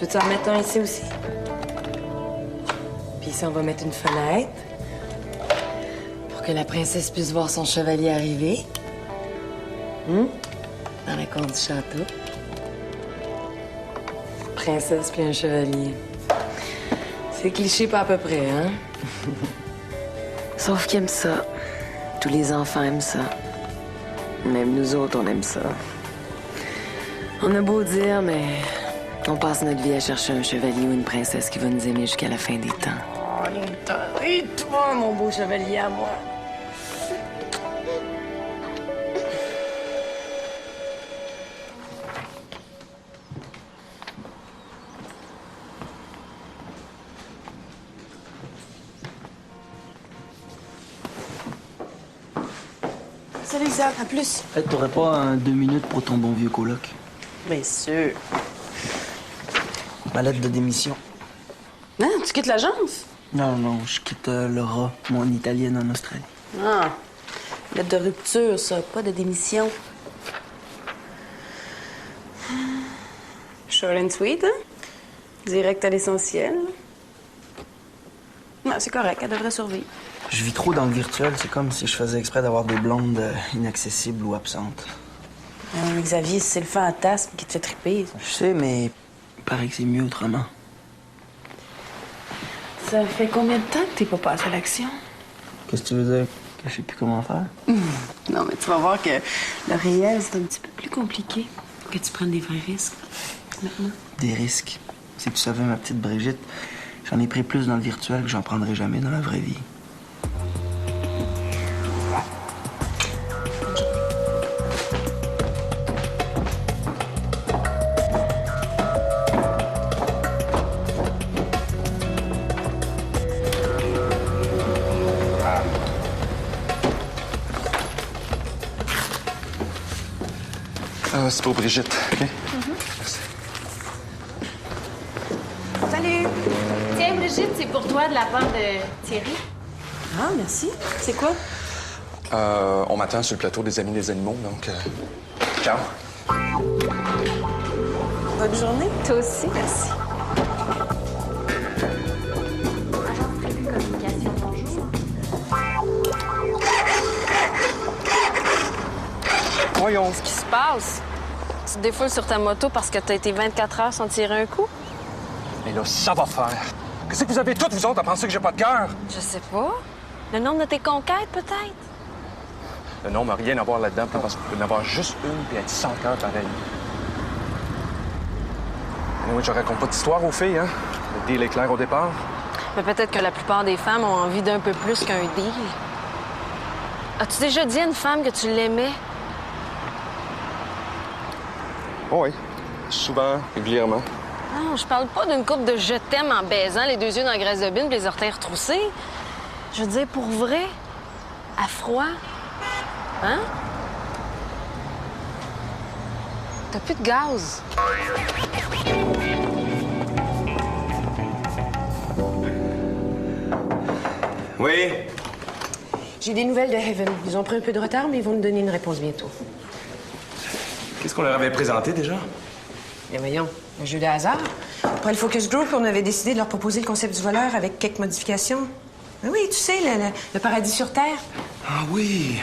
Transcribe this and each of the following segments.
veux-tu en mettre un ici aussi? Puis ici, on va mettre une fenêtre pour que la princesse puisse voir son chevalier arriver. Dans la cour du château. Princesse puis un chevalier. C'est cliché pas à peu près, hein? Sauf qu'ils aiment ça. Tous les enfants aiment ça. Même nous autres, on aime ça. On a beau dire, mais on passe notre vie à chercher un chevalier ou une princesse qui va nous aimer jusqu'à la fin des temps. Oh, et toi, mon beau chevalier à moi. Salut, Isaac. À plus. Hey, t'aurais pas 2 minutes pour ton bon vieux coloc? Bien sûr. Ma lettre de démission. Hein? Tu quittes l'agence? Non, je quitte Laura, mon italienne en Australie. Ah. Lettre de rupture, ça. Pas de démission. Short and sweet, hein? Direct à l'essentiel. Non, c'est correct. Elle devrait survivre. Je vis trop dans le virtuel. C'est comme si je faisais exprès d'avoir des blondes inaccessibles ou absentes. Xavier, c'est le fantasme qui te fait triper. Je sais, mais il paraît que c'est mieux autrement. Ça fait combien de temps que t'es pas passé à l'action? Qu'est-ce que tu veux dire? Que je sais plus comment faire? Non, mais tu vas voir que le réel, c'est un petit peu plus compliqué. Que tu prennes des vrais risques. Maintenant. Des risques. Si tu savais, ma petite Brigitte, j'en ai pris plus dans le virtuel que j'en prendrai jamais dans la vraie vie. C'est pour Brigitte, OK? Merci. Salut! Tiens, Brigitte, c'est pour toi de la part de Thierry. Ah, merci. C'est quoi? On m'attend sur le plateau des Amis des animaux, donc... Ciao. Bonne journée. Toi aussi. Merci. Agence privée communication, bonjour. Voyons. Qu'est-ce qui se passe? Tu te défoules sur ta moto parce que t'as été 24 heures sans tirer un coup? Mais là, ça va faire. Qu'est-ce que vous avez toutes, vous autres, à penser que j'ai pas de cœur? Je sais pas. Le nombre de tes conquêtes, peut-être? Le nom n'a rien à voir là-dedans, parce qu'il peut y en avoir juste une puis être 100 cœurs pareil. Mais oui, je raconte pas d'histoire aux filles, hein? Le deal est clair au départ. Mais peut-être que la plupart des femmes ont envie d'un peu plus qu'un deal. As-tu déjà dit à une femme que tu l'aimais? Oh oui. Souvent, régulièrement. Non, je parle pas d'une couple de je t'aime en baisant les 2 yeux dans la graisse de bine et les orteils retroussés. Je veux dire, pour vrai, à froid. Hein? T'as plus de gaz. Oui? J'ai des nouvelles de Heaven. Ils ont pris un peu de retard, mais ils vont nous donner une réponse bientôt. Qu'est-ce qu'on leur avait présenté déjà? Mais voyons, un jeu de hasard. Après le Focus Group, on avait décidé de leur proposer le concept du voleur avec quelques modifications. Mais oui, tu sais, le paradis sur Terre. Ah oui!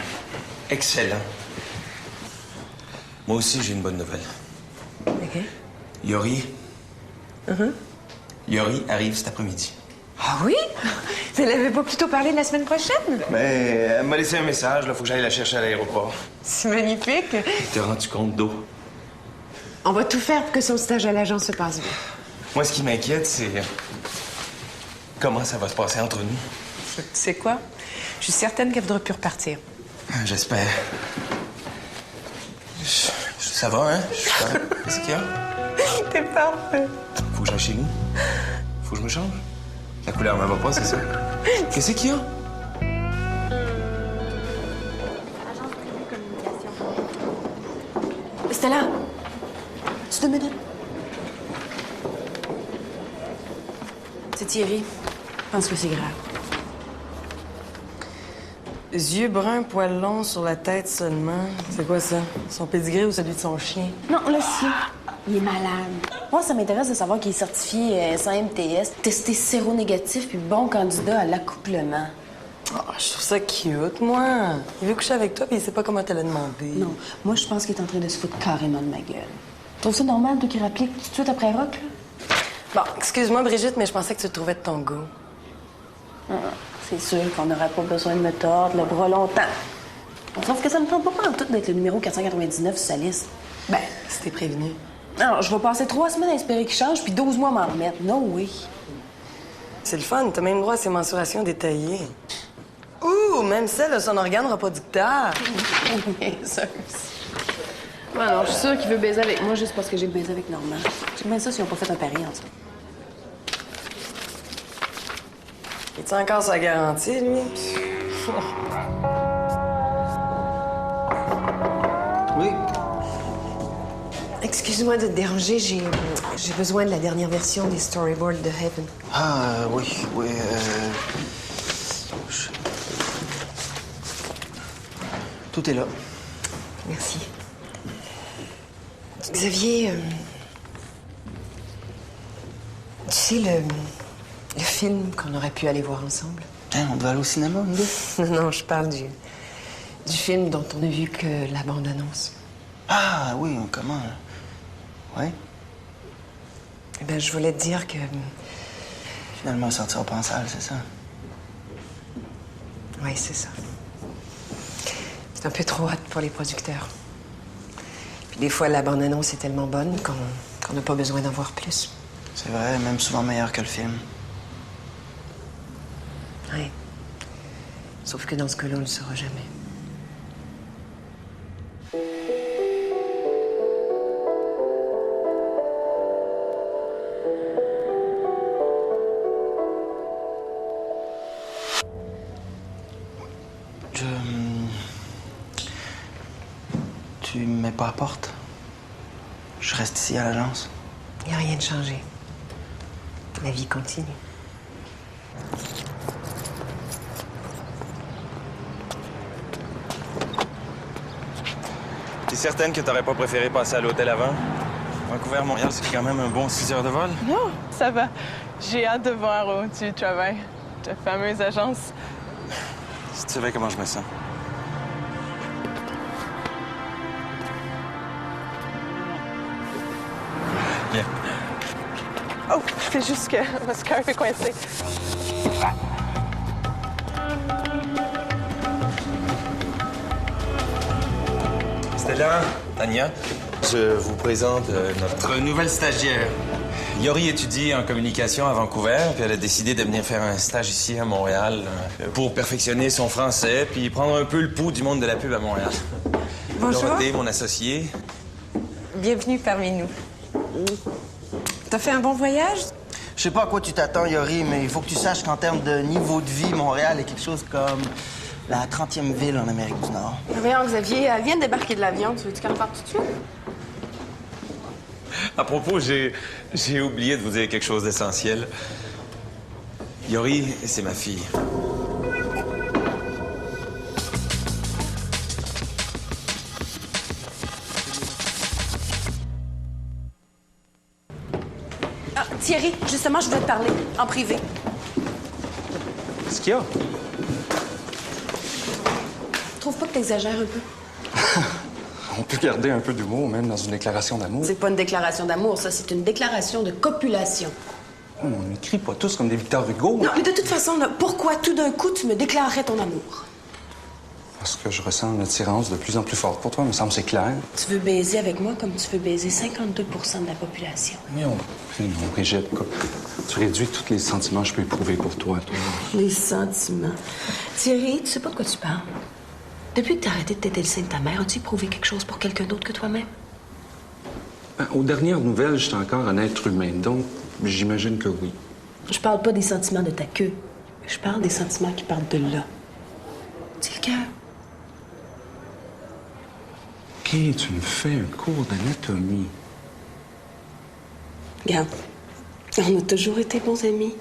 Excellent. Moi aussi, j'ai une bonne nouvelle. OK. Yori. Yori arrive cet après-midi. Ah oui? Tu l'avais pas plutôt parlé de la semaine prochaine? Mais elle m'a laissé un message, là, faut que j'aille la chercher à l'aéroport. C'est magnifique. Tu t'es rendu compte d'eau? On va tout faire pour que son stage à l'agence se passe bien. Moi, ce qui m'inquiète, c'est comment ça va se passer entre nous. Tu sais quoi? Je suis certaine qu'elle voudra plus repartir. J'espère. Ça va, hein? Je suis pas... Qu'est-ce qu'il y a? T'es parfait. Faut que j'aille chez nous? Faut que je me change? La couleur m'en va pas, c'est ça? Qu'est-ce qu'il y a? Agence privée communication, bonjour. Stella, tu 2 minutes? C'est Thierry. Je pense que c'est grave. Yeux bruns, poils longs sur la tête seulement. C'est quoi ça? Son pédigré ou celui de son chien? Non, le sien. Il est malade. Moi, ça m'intéresse de savoir qu'il est certifié sans MTS, testé séronégatif puis bon candidat à l'accouplement. Oh, je trouve ça cute, moi. Il veut coucher avec toi, puis il sait pas comment te l'a demandé. Non, moi, je pense qu'il est en train de se foutre carrément de ma gueule. Tu trouves ça normal, toi, qui rapplique tout de suite après Rock, là? Bon, excuse-moi, Brigitte, mais je pensais que tu le trouvais de ton goût. C'est sûr qu'on n'aurait pas besoin de me tordre le bras longtemps. Sauf que ça me tente pas en tout d'être le numéro 499 sur sa liste. Ben, si t'es prévenu. Alors, je vais passer 3 semaines à espérer qu'il change, puis 12 mois à m'en remettre. No way. C'est le fun, t'as même droit à ses mensurations détaillées. Ouh, même celle de son organe reproducteur. Ouais, non, je suis sûre qu'il veut baiser avec moi juste parce que j'ai baisé avec Normand. J'aime bien ça s'ils n'ont pas fait un pari en tout. Es-tu encore sa garantie, lui? Oui. Excuse-moi de te déranger, j'ai besoin de la dernière version des storyboards de Heaven. Ah, oui. Tout est là. Merci. Xavier, tu sais le film qu'on aurait pu aller voir ensemble? Hein, on devait aller au cinéma, nous deux? Non, je parle du film dont on a vu que la bande-annonce. Ah, oui, comment? Ouais. Eh ben, je voulais te dire que... Finalement, sortir pas en salle, c'est ça? Oui, c'est ça. C'est un peu trop hâte pour les producteurs. Puis des fois, la bande-annonce est tellement bonne qu'on n'a pas besoin d'en voir plus. C'est vrai, même souvent meilleur que le film. Oui. Sauf que dans ce cas-là, on ne le saura jamais. Tu me mets pas à la porte? Je reste ici à l'agence. Il n'y a rien de changé. La vie continue. T'es certaine que t'aurais pas préféré passer à l'hôtel avant? Vancouver-Montréal, c'est quand même un bon 6 heures de vol. Non, ça va. J'ai hâte de voir où tu travailles. Ta fameuse agence. Si tu savais comment je me sens. Viens. Oh, c'est juste que ma scarf est coincée. Stella, Tania, je vous présente notre nouvelle stagiaire. Yori étudie en communication à Vancouver, puis elle a décidé de venir faire un stage ici à Montréal pour perfectionner son français, puis prendre un peu le pouls du monde de la pub à Montréal. Bonjour. Dorothée, mon associée. Bienvenue parmi nous. T'as fait un bon voyage? Je sais pas à quoi tu t'attends, Yori, mais il faut que tu saches qu'en termes de niveau de vie, Montréal est quelque chose comme la 30e ville en Amérique du Nord. Voyons, Xavier, elle vient de débarquer de l'avion. Tu veux-tu qu'elle parte tout de suite? À propos, j'ai oublié de vous dire quelque chose d'essentiel. Yori, c'est ma fille. Ah, Thierry, justement, je voulais te parler, en privé. Qu'est-ce qu'il y a? Tu trouves pas que t'exagères un peu? On peut garder un peu d'humour, même dans une déclaration d'amour. C'est pas une déclaration d'amour, ça, c'est une déclaration de copulation. On n'écrit pas tous comme des Victor Hugo. Non, mais de toute façon, là, pourquoi tout d'un coup tu me déclarerais ton amour? Parce que je ressens une attirance de plus en plus forte pour toi, il me semble, c'est clair. Tu veux baiser avec moi comme tu veux baiser 52 de la population. Mais non, Brigitte, quoi. Tu réduis tous les sentiments que je peux éprouver pour toi. Les sentiments. Thierry, tu sais pas de quoi tu parles. Depuis que t'as arrêté de têter le sein de ta mère, as-tu éprouvé quelque chose pour quelqu'un d'autre que toi-même? Ben, aux dernières nouvelles, j'étais encore un être humain, donc j'imagine que oui. Je parle pas des sentiments de ta queue. Je parle des sentiments qui partent de là. C'est le cœur. OK, tu me fais un cours d'anatomie. Regarde, on a toujours été bons amis.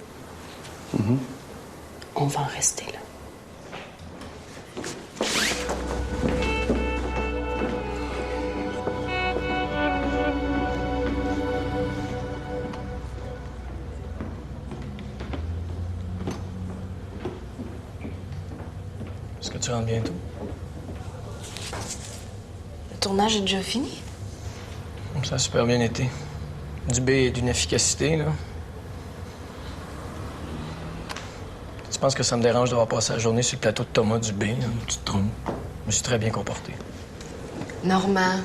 On va en rester là. tu rentres bientôt? Le tournage est déjà fini? Ça a super bien été. Dubé est d'une efficacité, là. Tu penses que ça me dérange d'avoir passé la journée sur le plateau de Thomas Dubé? Là? Tu te trompes. Je me suis très bien comporté. Normand,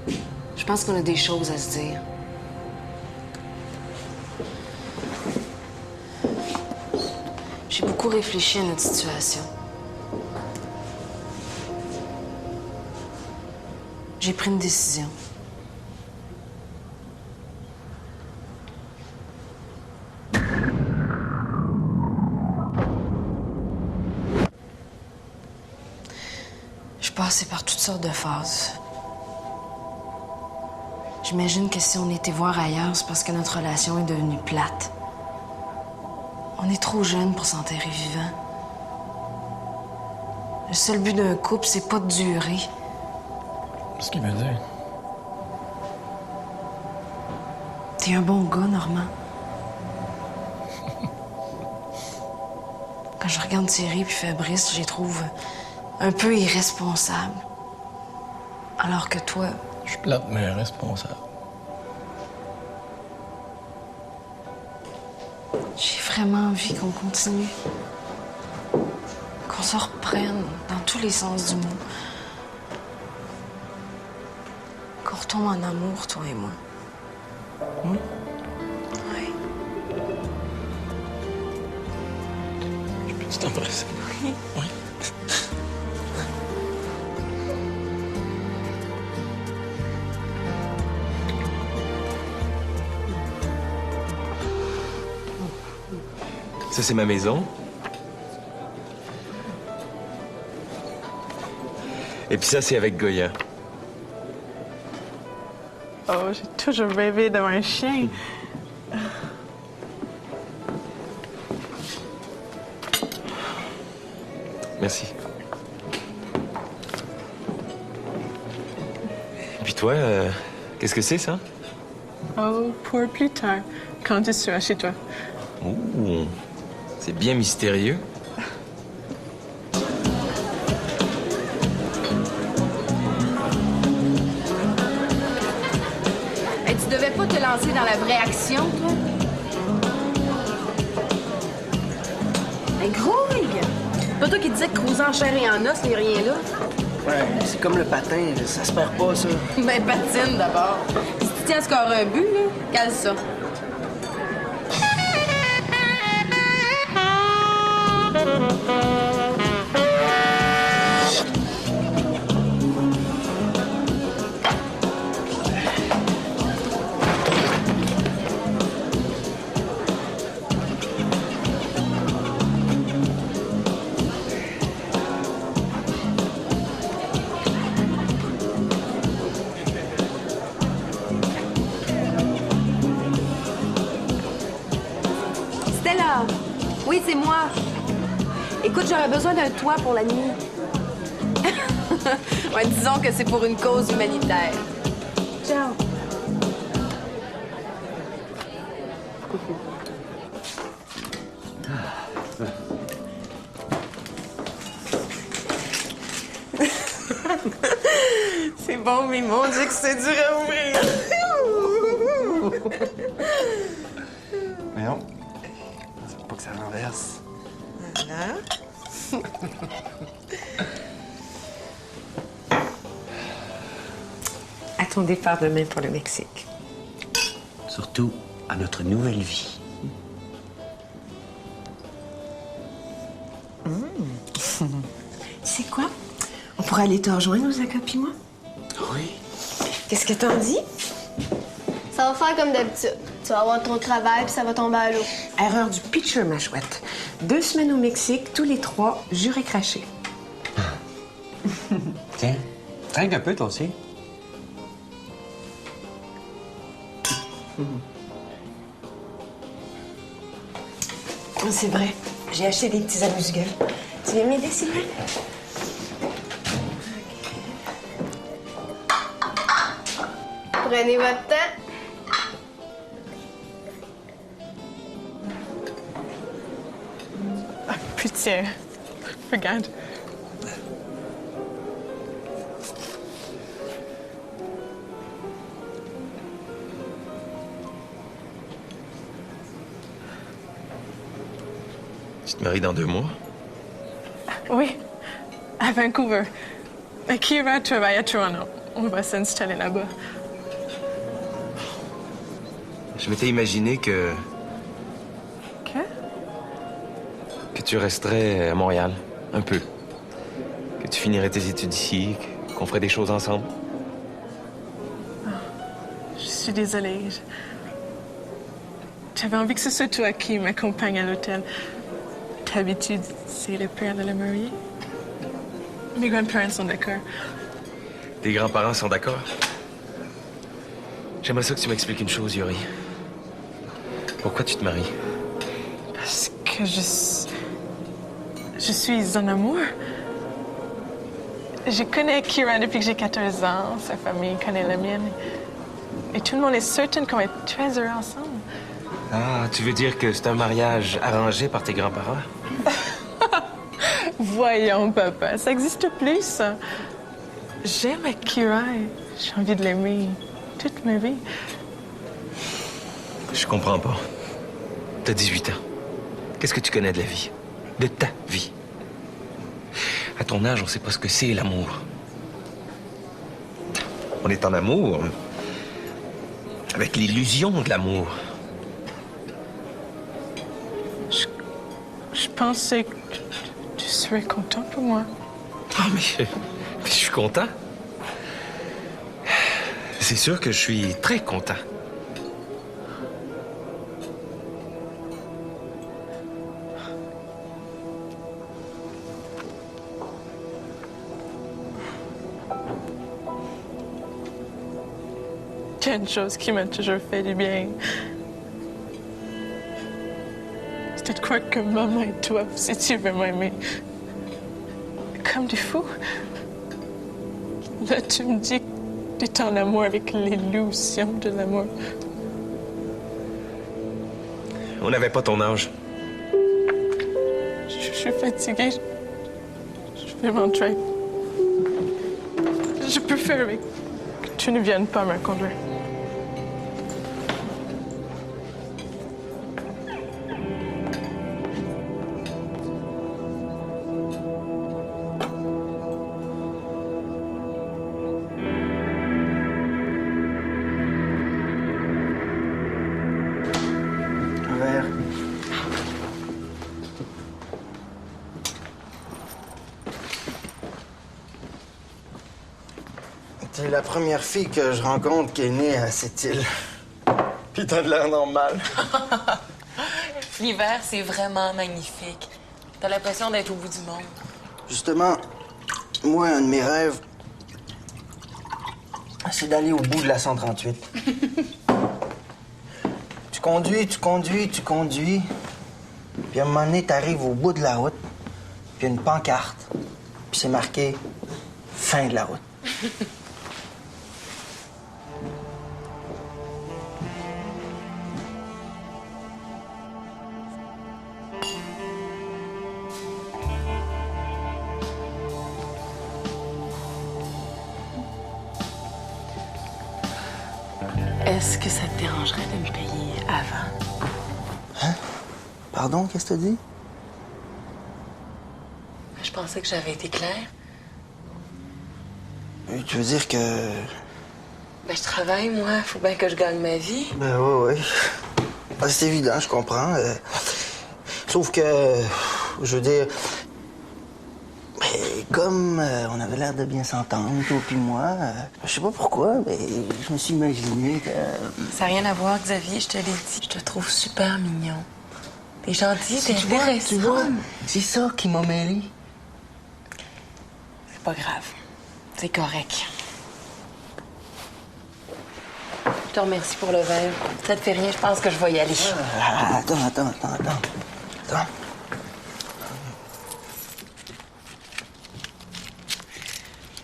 je pense qu'on a des choses à se dire. J'ai beaucoup réfléchi à notre situation. J'ai pris une décision. Je passais par toutes sortes de phases. J'imagine que si on était voir ailleurs, c'est parce que notre relation est devenue plate. On est trop jeunes pour s'enterrer vivant. Le seul but d'un couple, c'est pas de durer. Qu'est-ce qu'il veut dire? T'es un bon gars, Normand. Quand je regarde Thierry puis Fabrice, je les trouve un peu irresponsables. Alors que toi, Je suis plate, mais responsable. j'ai vraiment envie qu'on continue. Qu'on se reprenne dans tous les sens du mot. Qu'on retombe en amour, toi et moi. Oui? Oui. Je peux t'embrasser? Oui. Oui. Ça, c'est ma maison. Et puis ça, c'est avec Goya. Oh, j'ai toujours rêvé d'avoir un chien. Merci. Et puis toi, qu'est-ce que c'est, ça? Oh, pour plus tard, quand tu seras chez toi. Ouh, c'est bien mystérieux. Hey, tu devais pas te lancer dans la vraie action, toi? Hey, grouille! Pas toi qui disais que cruiser en chair et en os, il n'y a rien là? Ouais, c'est comme le patin, ça se perd pas, ça. Ben, patine d'abord. Si tu tiens à scorer un but, là, cale ça. Stella! Oui, c'est moi. Écoute, j'aurais besoin d'un toit pour la nuit. Ouais, disons que c'est pour une cause humanitaire. Ciao. C'est bon, mais mon Dieu que c'est dur à ouvrir. Mais non, faut pas que ça renverse. Voilà. À ton départ demain pour le Mexique. Surtout à notre nouvelle vie. C'est quoi? On pourrait aller te rejoindre, Osaka puis moi? Oui. Qu'est-ce que t'en dis? Ça va faire comme d'habitude. Tu vas avoir ton travail puis ça va tomber à l'eau. Erreur du pitcher, ma chouette. 2 semaines au Mexique, tous les 3, juré craché. Tiens, trinque un peu, toi aussi. C'est vrai. J'ai acheté des petits amuse-gueules. Tu viens m'aider, Sylvain? Prenez votre temps. Pitié. Regarde. Tu te maries dans 2 mois? Oui, à Vancouver. Kira travaille à Toronto. On va s'installer là-bas. Je m'étais imaginé que Que? tu resterais à Montréal, un peu. Que tu finirais tes études ici, qu'on ferait des choses ensemble. Je suis désolée. J'avais envie que ce soit toi qui m'accompagne à l'hôtel. D'habitude, c'est le père de la mariée. Mes grands-parents sont d'accord. Tes grands-parents sont d'accord? J'aimerais ça que tu m'expliques une chose, Yori. Pourquoi tu te maries? Parce que je suis en amour. Je connais Kira depuis que j'ai 14 ans. Sa famille connaît la mienne. Et tout le monde est certain qu'on est très heureux ensemble. Ah, tu veux dire que c'est un mariage arrangé par tes grands-parents? Voyons, papa, ça existe plus, ça. J'aime Kira et j'ai envie de l'aimer toute ma vie. Je comprends pas. T'as 18 ans. Qu'est-ce que tu connais de la vie? De ta vie? À ton âge, on sait pas ce que c'est, l'amour. On est en amour avec l'illusion de l'amour. Je pensais que tu serais content pour moi. Ah, mais je suis content. C'est sûr que je suis très content. Il y a une chose qui m'a toujours fait du bien. C'était de croire que maman et toi, vous étiez vraiment aimés. Comme des fous. Là, tu me dis que tu es en amour avec l'illusion de l'amour. On n'avait pas ton âge. Je suis fatiguée. Je vais rentrer. Je préfère que tu ne viennes pas me conduire. Un verre. T'es la première fille que je rencontre qui est née à cette île. Puis t'as de l'air normal. L'hiver, c'est vraiment magnifique. T'as l'impression d'être au bout du monde. Justement, moi, un de mes rêves, c'est d'aller au bout de la 138. Tu conduis. Puis à un moment donné, t'arrives au bout de la route, puis il y a une pancarte, puis c'est marqué « Fin de la route ». Est-ce que ça te dérangerait de me payer avant? Hein? Pardon, qu'est-ce que t'as dit? Je pensais que j'avais été claire. Tu veux dire que... Ben, je travaille, moi. Faut bien que je gagne ma vie. Ben oui. Ah, c'est évident, je comprends. Sauf que, je veux dire... Comme on avait l'air de bien s'entendre, toi puis moi, je sais pas pourquoi, mais je me suis imaginé que... Ça n'a rien à voir, Xavier, je te l'ai dit. Je te trouve super mignon. T'es gentil, t'es Tu vois, intéressant. c'est ça qui m'a mêlé. C'est pas grave. C'est correct. Je te remercie pour le verre. Ça te fait rien, je pense que je vais y aller. Attends.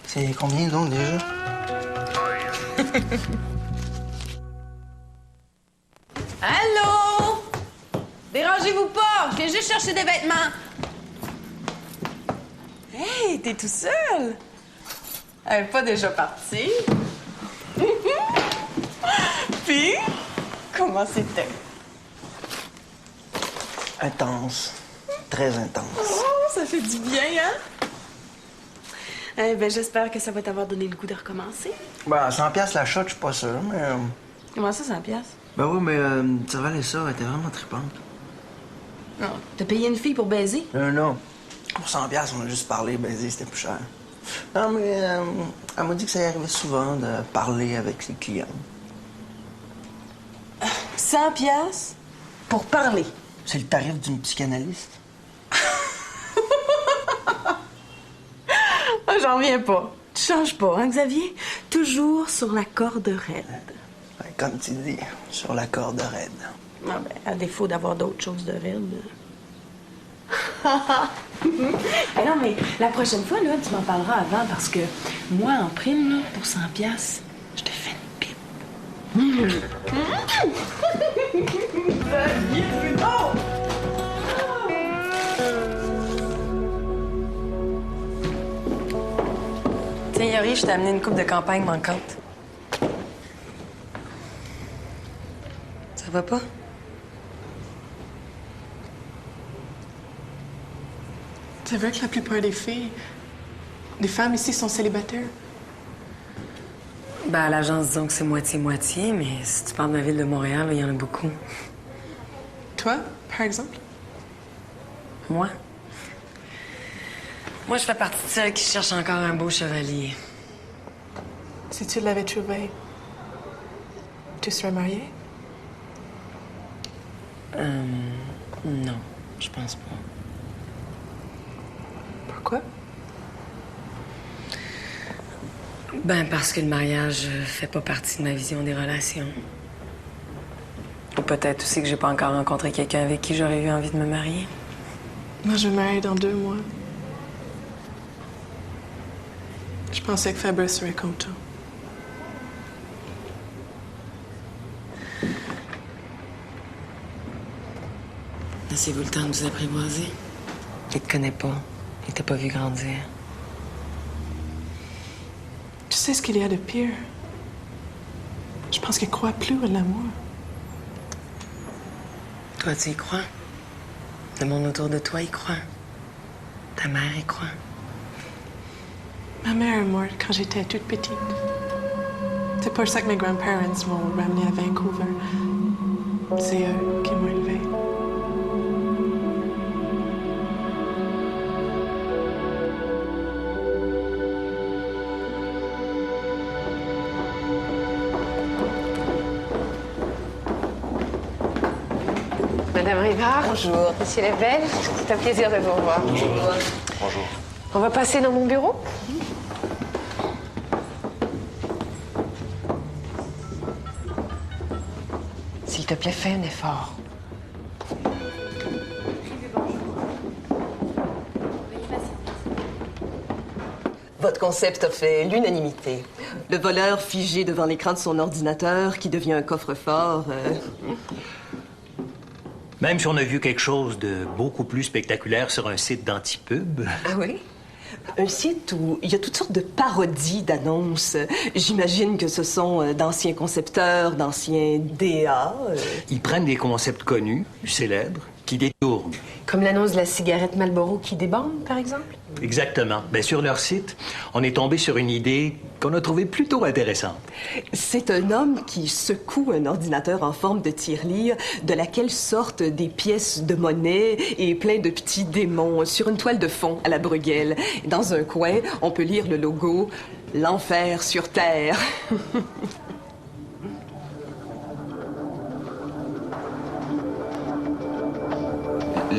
C'est combien donc déjà? Allô? Dérangez-vous pas, je viens juste chercher des vêtements. Hey, t'es tout seul? Elle est pas déjà partie? Puis, comment c'était? Intense. Très intense. Oh, ça fait du bien, hein? Eh ben, j'espère que ça va t'avoir donné le goût de recommencer. Ben, 100 piastres la shot, je suis pas sûr, mais... Comment ça, 100 piastres? Ben oui, mais tu valais ça, elle était vraiment trippante. Non. T'as payé une fille pour baiser? Non. Pour 100 piastres, on a juste parlé, baiser, c'était plus cher. Non, mais elle m'a dit que ça y arrivait souvent de parler avec les clients. 100 piastres pour parler? C'est le tarif d'une psychanalyste. Ah, j'en reviens pas. Tu changes pas, hein, Xavier? Toujours sur la corde raide. Ouais, comme tu dis, sur la corde raide. Ah ben, à défaut d'avoir d'autres choses de raide. Eh non, mais la prochaine fois, là, tu m'en parleras avant parce que moi, en prime, là, pour 100 piastres, je te fais une pipe. Xavier, c'est bon! Tiens, Yori, je t'ai amené une coupe de campagne manquante. Ça va pas? C'est vrai que la plupart des filles, des femmes ici sont célibataires. Ben, à l'agence, disons que c'est moitié-moitié, mais si tu parles de la ville de Montréal, il y en a beaucoup. Toi, par exemple? Moi? Moi, je fais partie de celles qui cherchent encore un beau chevalier. Si tu l'avais trouvé, tu serais mariée? Non, je pense pas. Pourquoi? Ben, parce que le mariage fait pas partie de ma vision des relations. Ou peut-être aussi que j'ai pas encore rencontré quelqu'un avec qui j'aurais eu envie de me marier. Moi, je vais me marier dans 2 mois. Je pensais que Fabrice serait content. Laissez-vous le temps de vous apprivoiser. Il te connaît pas. Il t'a pas vu grandir. Tu sais ce qu'il y a de pire? Je pense qu'il croit plus à l'amour. Toi, tu y crois? Le monde autour de toi y croit. Ta mère y croit. Ma mère est morte quand j'étais toute petite. C'est pour ça que mes grands-parents m'ont ramenée à Vancouver. C'est eux qui m'ont élevée. Madame Rivard. Bonjour. Monsieur Lebel. C'est un plaisir de vous revoir. Bonjour. Bonjour. On va passer dans mon bureau? S'il te plaît, fais un effort. Votre concept a fait l'unanimité. Le voleur figé devant l'écran de son ordinateur qui devient un coffre-fort. Même si on a vu quelque chose de beaucoup plus spectaculaire sur un site d'antipub. Ah oui? Un site où il y a toutes sortes de parodies d'annonces. J'imagine que ce sont d'anciens concepteurs, d'anciens DA. Ils prennent des concepts connus, célèbres, qui détournent. Comme l'annonce de la cigarette Marlboro qui débande, par exemple? Exactement. Bien, sur leur site, on est tombé sur une idée qu'on a trouvée plutôt intéressante. C'est un homme qui secoue un ordinateur en forme de tirelire de laquelle sortent des pièces de monnaie et plein de petits démons sur une toile de fond à la Bruegel. Dans un coin, on peut lire le logo « L'enfer sur Terre ».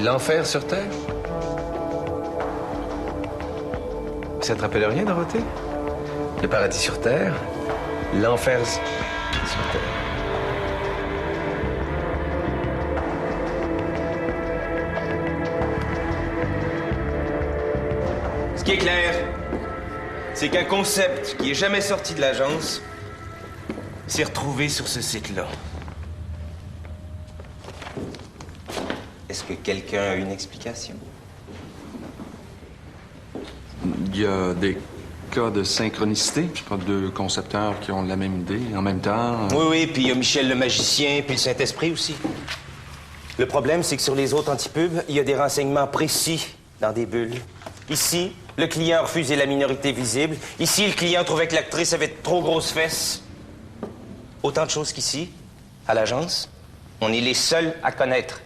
L'enfer sur Terre? Ça te rappelle rien, Dorothée? Le paradis sur Terre, l'enfer sur Terre. Ce qui est clair, c'est qu'un concept qui est jamais sorti de l'agence s'est retrouvé sur ce site-là. Est-ce que quelqu'un a une explication? Il y a des cas de synchronicité. Je pas deux concepteurs qui ont la même idée en même temps. Oui, puis il y a Michel le magicien, puis le Saint-Esprit aussi. Le problème, c'est que sur les autres antipubs, il y a des renseignements précis dans des bulles. Ici, le client a refusé la minorité visible. Ici, le client trouvait que l'actrice avait de trop grosses fesses. Autant de choses qu'ici, à l'agence, on est les seuls à connaître.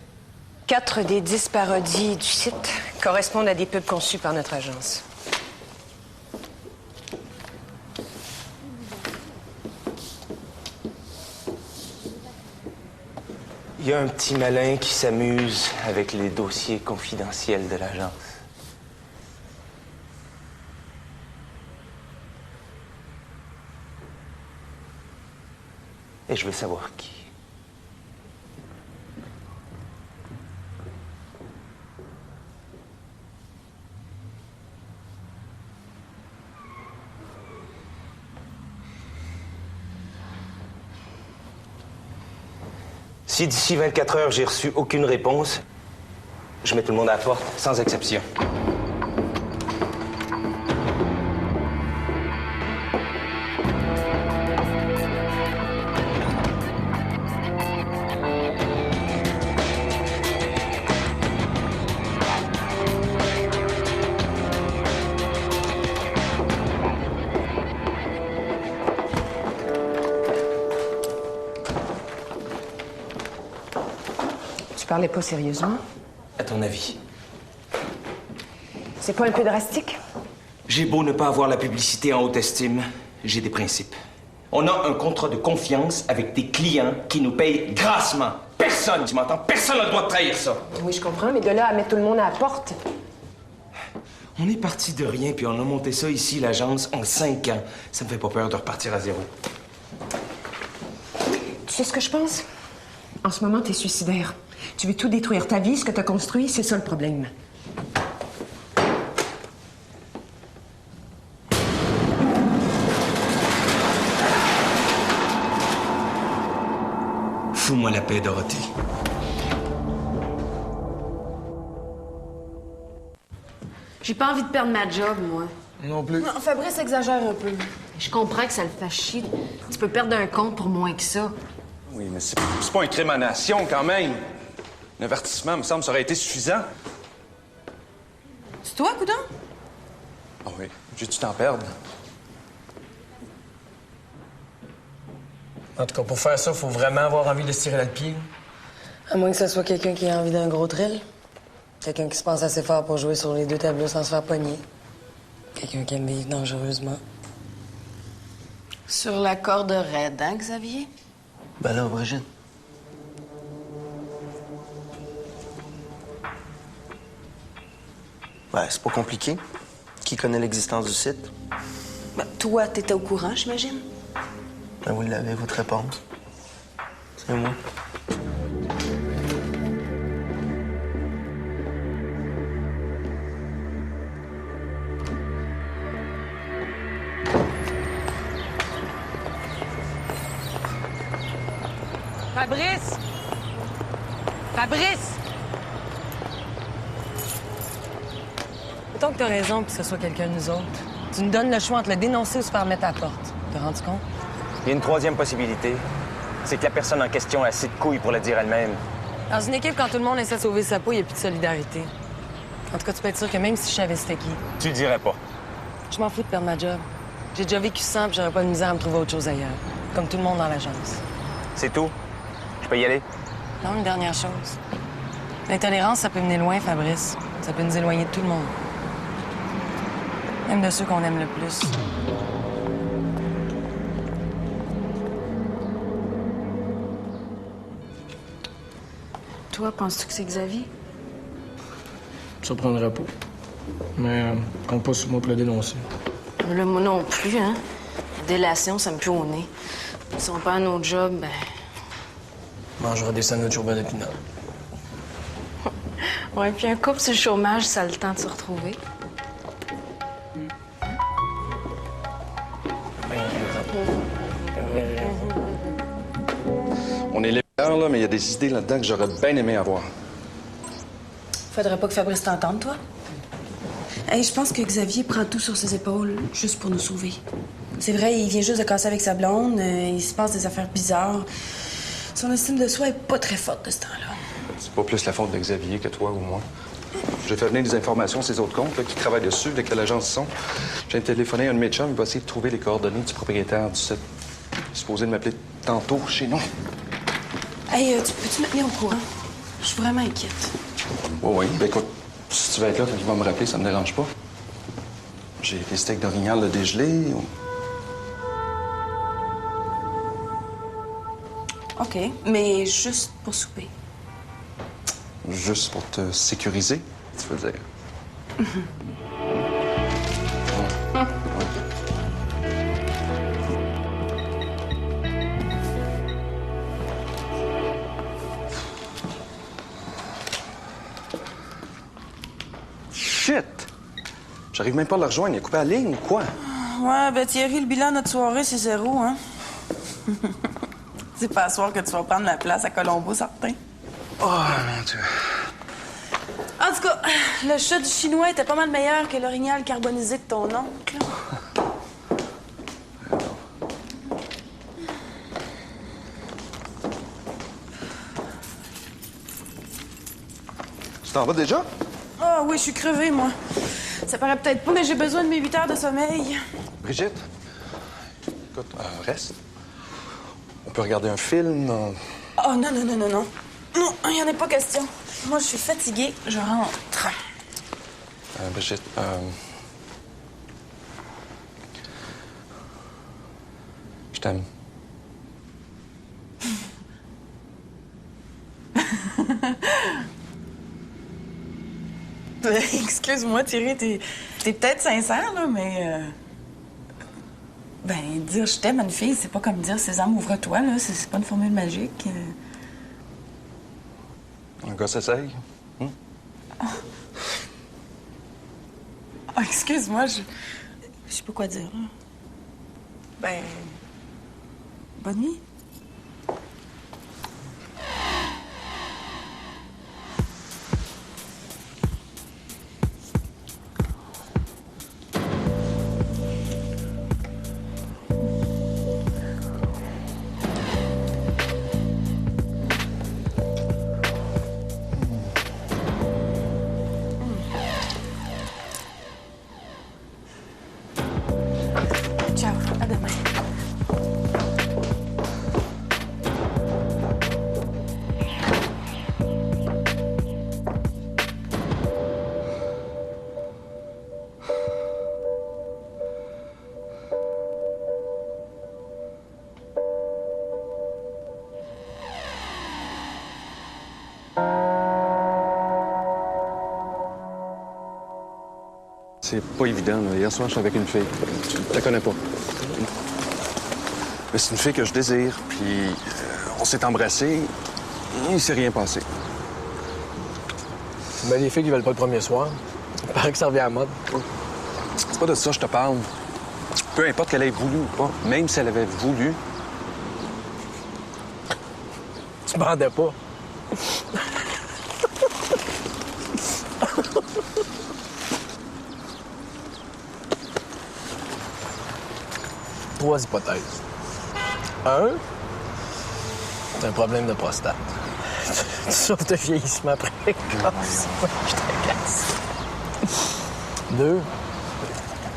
4 des 10 parodies du site correspondent à des pubs conçues par notre agence. Il y a un petit malin qui s'amuse avec les dossiers confidentiels de l'agence. Et je veux savoir qui. Si d'ici 24 heures, j'ai reçu aucune réponse, je mets tout le monde à la porte, sans exception. Tu parlais pas sérieusement? À ton avis? C'est pas un peu drastique? J'ai beau ne pas avoir la publicité en haute estime, j'ai des principes. On a un contrat de confiance avec des clients qui nous payent grassement. Personne, tu m'entends? Personne n'a le droit de trahir ça. Oui, je comprends, mais de là à mettre tout le monde à la porte... On est parti de rien, puis on a monté ça ici, l'agence, en 5 ans. Ça me fait pas peur de repartir à zéro. Tu sais ce que je pense? En ce moment, t'es suicidaire. Tu veux tout détruire. Ta vie, ce que t'as construit, c'est ça le problème. Fous-moi la paix, Dorothée. J'ai pas envie de perdre ma job, moi. Non plus. Non, Fabrice exagère un peu. Je comprends que ça le fait chier. Tu peux perdre un compte pour moins que ça. Oui, mais c'est pas un crime à nation, quand même. Un avertissement, me semble, ça aurait été suffisant. C'est toi, coudonc? Ah oui, j'ai du temps à perdre. En tout cas, pour faire ça, faut vraiment avoir envie de se tirer dans le pied. À moins que ce soit quelqu'un qui a envie d'un gros thrill. Quelqu'un qui se pense assez fort pour jouer sur les deux tableaux sans se faire pogner. Quelqu'un qui aime vivre dangereusement. Sur la corde raide, hein, Xavier? Ben là, Brigitte. Ben, c'est pas compliqué. Qui connaît l'existence du site? Ben, toi, t'étais au courant, j'imagine? Ben, vous l'avez, votre réponse. C'est moi. Fabrice! Fabrice! Mettons que t'as raison que ce soit quelqu'un de nous autres. Tu nous donnes le choix entre le dénoncer ou se faire mettre à la porte. T'as rendu compte? Il y a une troisième possibilité. C'est que la personne en question a assez de couilles pour le dire elle-même. Dans une équipe, quand tout le monde essaie de sauver sa peau, il n'y a plus de solidarité. En tout cas, tu peux être sûr que même si je savais c'était qui, Tu le dirais pas. je m'en fous de perdre ma job. J'ai déjà vécu sans, puis j'aurais pas de misère à me trouver autre chose ailleurs. Comme tout le monde dans l'agence. C'est tout? Je peux y aller? Non, une dernière chose. L'intolérance, ça peut mener loin, Fabrice. Ça peut nous éloigner de tout le monde. Même de ceux qu'on aime le plus. Toi, penses-tu que c'est Xavier? Ça prendrait pas. Mais compte pas sur moi pour le dénoncer. Là, moi non plus, hein. La délation, ça me pue au nez. Si on perd nos jobs, ben... Mangera des sandwichs au beurre d'épinard. Ouais, puis un couple sur le chômage, ça a le temps de se retrouver. On est libéraux, là, mais il y a des idées là-dedans que j'aurais bien aimé avoir. Faudrait pas que Fabrice t'entende, toi. Hey, je pense que Xavier prend tout sur ses épaules juste pour nous sauver. C'est vrai, il vient juste de casser avec sa blonde. Il se passe des affaires bizarres. Son estime de soi est pas très forte de ce temps-là. C'est pas plus la faute de Xavier que toi ou moi. J'ai fait venir des informations sur ces autres comptes là, qui travaillent dessus, de quelle agence ils sont. J'ai téléphoné à un de mes chums, il va essayer de trouver les coordonnées du propriétaire du site. Il est supposé de m'appeler tantôt chez nous. Hey, peux-tu me tenir au courant? Je suis vraiment inquiète. Oui. Ben écoute, si tu vas être là quand il va me rappeler, ça me dérange pas. J'ai des steaks d'orignal de dégelé. OK, mais juste pour souper. Juste pour te sécuriser, tu veux dire. Shit! J'arrive même pas à le rejoindre. Il est coupé à la ligne ou quoi? Ouais, ben Thierry, le bilan de notre soirée, c'est 0, hein? C'est pas à soir que tu vas prendre la place à Colombo, certain. Oh, mon Dieu. En tout cas, le chat du chinois était pas mal meilleur que l'orignal carbonisé de ton oncle. Tu t'en vas déjà? Ah oui, je suis crevée, moi. Ça paraît peut-être pas, mais j'ai besoin de mes 8 heures de sommeil. Brigitte? Écoute, reste. On peut regarder un film. Oh non. Non, il n'y en a pas question. Moi, je suis fatiguée. Je rentre. Brigitte, je t'aime. Excuse-moi, Thierry, t'es peut-être sincère, là, mais... Ben, dire je t'aime à une fille, c'est pas comme dire Sésame, ouvre-toi, là. C'est pas une formule magique. Un gars s'essaye. Oh, excuse-moi, je sais pas quoi dire, là. Ben... Bonne nuit. Ciao, à demain. C'est pas évident, là. Hier soir, je suis avec une fille. Tu la connais pas. Mais c'est une fille que je désire, puis on s'est embrassés. Il s'est rien passé. Ben, les filles qui veulent pas le premier soir, il paraît que ça revient à la mode. C'est pas de ça que je te parle. Peu importe qu'elle ait voulu ou pas, même si elle avait voulu. Tu bandais pas. Trois hypothèses. Un, c'est un problème de prostate. Tu souffres de vieillissement précoce. Je t'agace. Deux,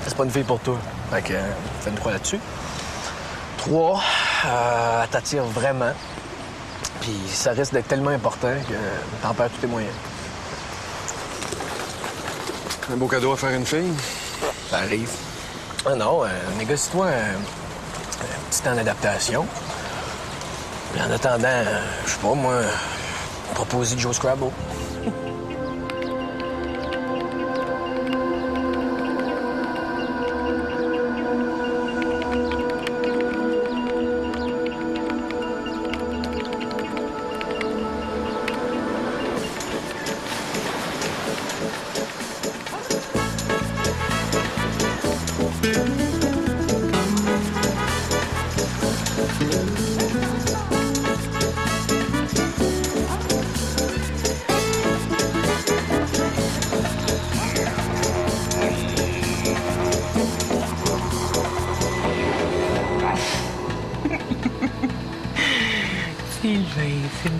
c'est pas une fille pour toi. Fait que, fais une croix là-dessus. Trois, elle t'attire vraiment. Puis ça risque d'être tellement important que t'en perds tous tes moyens. Un beau cadeau à faire une fille? Ça arrive. Ah non, négocie-toi un petit temps d'adaptation. Puis en attendant, je sais pas, moi, proposer de jouer au Scrabble.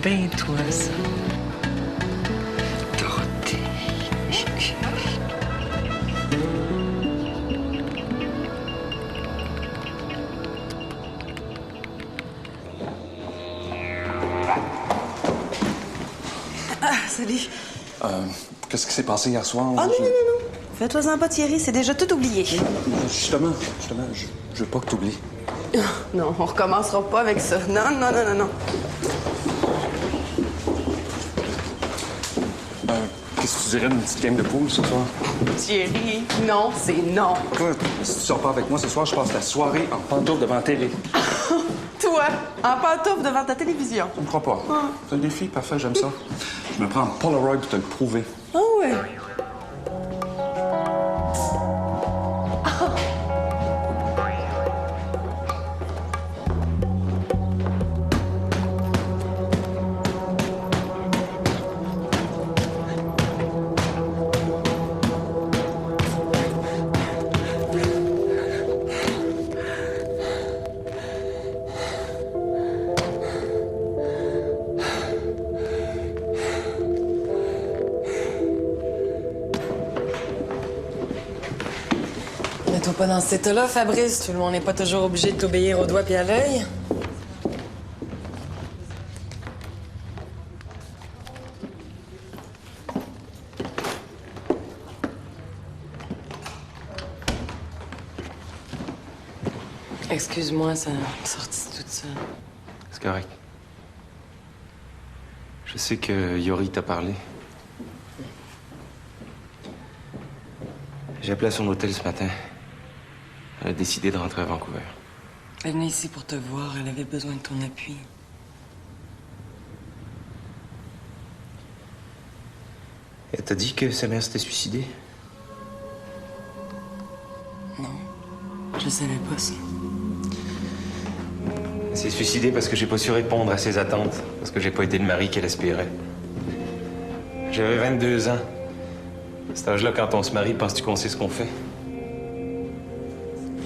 bien toi, ça. Dorothée. Ah, salut. Qu'est-ce qui s'est passé hier soir? Oh non, non, non, non. Fais-toi-en pas, Thierry, c'est déjà tout oublié. Justement, je veux pas que t'oublies. Non, on recommencera pas avec ça. Non, non, non, non, non. Qu'est-ce que tu dirais d'une petite game de poule ce soir? Thierry, non, c'est non. Écoute, si tu sors pas avec moi ce soir, je passe la soirée en pantoufle devant la télé. Toi, en pantoufle devant ta télévision. Tu me crois pas? C'est un défi, parfait, j'aime ça. Je me prends en Polaroid pour te le prouver. Oh ouais. Mets-toi pas dans cet état-là, Fabrice. Tout le monde n'est pas toujours obligé de t'obéir au doigt puis à l'œil. Excuse-moi, ça a sorti toute seule. C'est correct. Je sais que Yori t'a parlé. J'ai appelé à son hôtel ce matin. Elle a décidé de rentrer à Vancouver. Elle venait ici pour te voir. Elle avait besoin de ton appui. Elle t'a dit que sa mère s'était suicidée? Non, je savais pas ça. Elle s'est suicidée parce que j'ai pas su répondre à ses attentes, parce que j'ai pas été le mari qu'elle espérait. J'avais 22 ans. À cet âge-là, quand on se marie, penses-tu qu'on sait ce qu'on fait?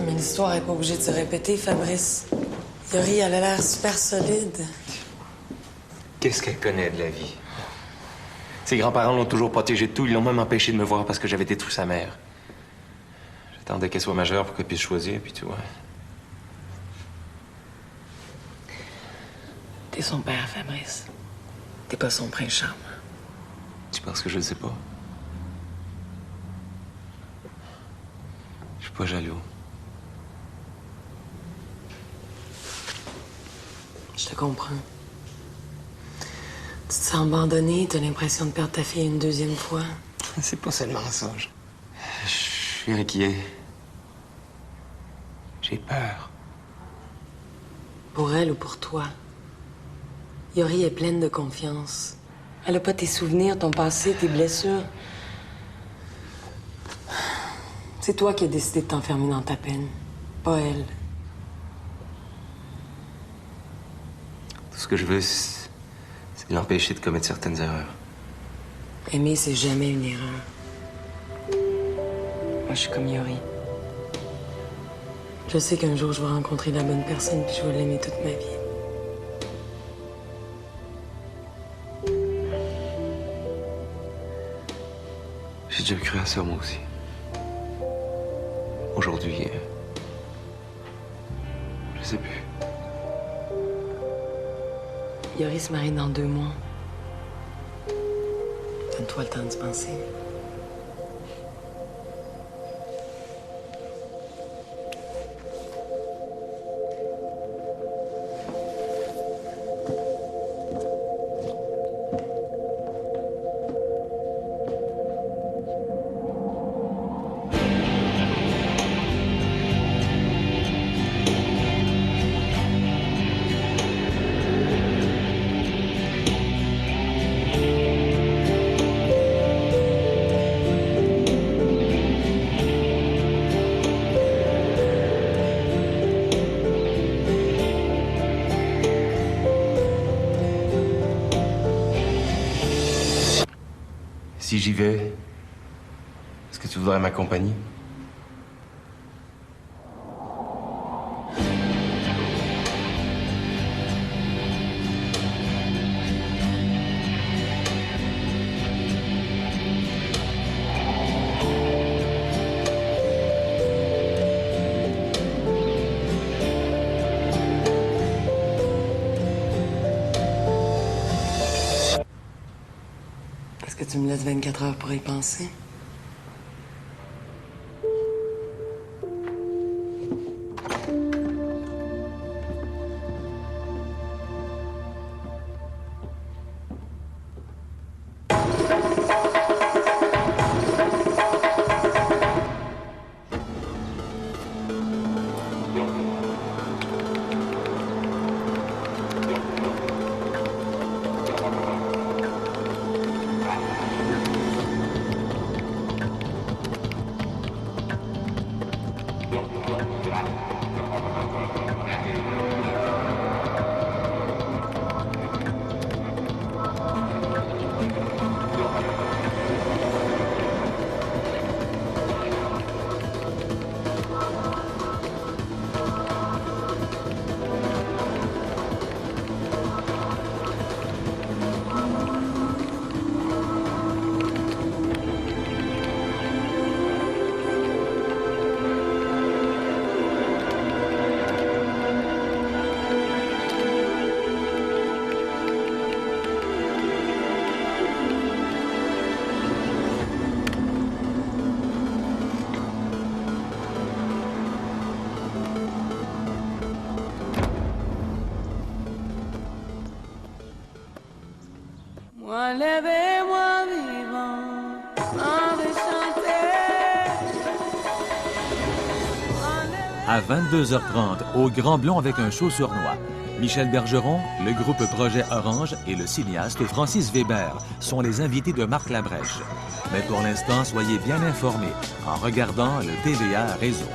Mais l'histoire est pas obligée de se répéter, Fabrice. Yori, elle a l'air super solide. Qu'est-ce qu'elle connaît de la vie? Ses grands-parents l'ont toujours protégée de tout. Ils l'ont même empêché de me voir parce que j'avais détruit sa mère. J'attendais qu'elle soit majeure pour qu'elle puisse choisir, puis tu vois. T'es son père, Fabrice. T'es pas son prince charmant. Tu penses que je le sais pas? Je suis pas jaloux. Je te comprends. Tu te sens abandonné, t'as l'impression de perdre ta fille une deuxième fois. C'est pas seulement ça. Je suis inquiet. J'ai peur. Pour elle ou pour toi. Yori est pleine de confiance. Elle a pas tes souvenirs, ton passé, tes blessures. C'est toi qui as décidé de t'enfermer dans ta peine, pas elle. Tout ce que je veux, c'est l'empêcher de commettre certaines erreurs. Aimer, c'est jamais une erreur. Moi, je suis comme Yori. Je sais qu'un jour, je vais rencontrer la bonne personne puis je vais l'aimer toute ma vie. J'ai déjà cru à ça, moi aussi. Aujourd'hui, je sais plus. Yori se marie dans 2 mois. Donne-toi le temps d'y penser. Si j'y vais, est-ce que tu voudrais m'accompagner? Est-ce que tu me laisses 24 heures pour y penser? Levez-moi vivant, enlevez chanter. À 22h30, au Grand Blond avec un show sournois. Michel Bergeron, le groupe Projet Orange et le cinéaste Francis Weber sont les invités de Marc Labrèche. Mais pour l'instant, soyez bien informés en regardant le TVA Réseau.